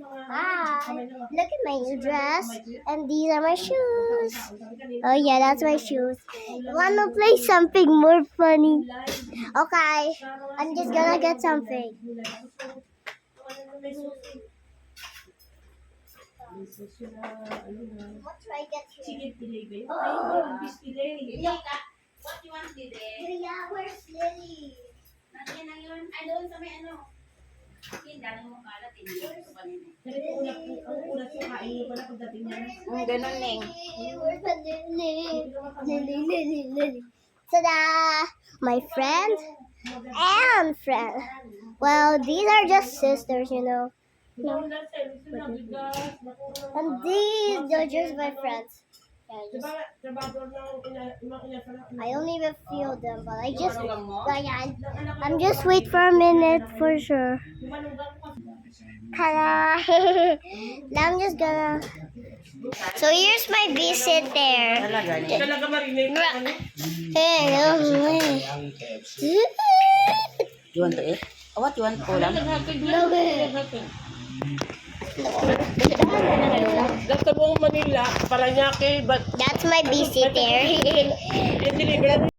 Hi, look at my new dress, and these are my shoes. Oh yeah, that's my shoes. Wanna play something more funny? Okay, I'm just gonna get something. What should I get here? Chicken fillet ba yun? Oh, Fish fillet. What you want, Dide? yeah, where's Lily? Nandiyan na yun. Ay, doon sa may ano. Hindi, dami mo kalat. Hindi ko kanina. Pero ang ulat yung kain nyo pala pagdating niya. Ganun, Neng. Where's the Lily? Lily. Ta-da! My friend and friend. Well, these are just sisters, you know. No. And these are just my friends. Yeah, I don't even feel them, but I'm just wait for a minute for sure. Ta-da! Now I'm just gonna. So here's my visit there. Talaga marinig. You want to eat? Oh, what you want? Ulam? Sa buong Manila, Paranaque, but That's my visit there. yung delivery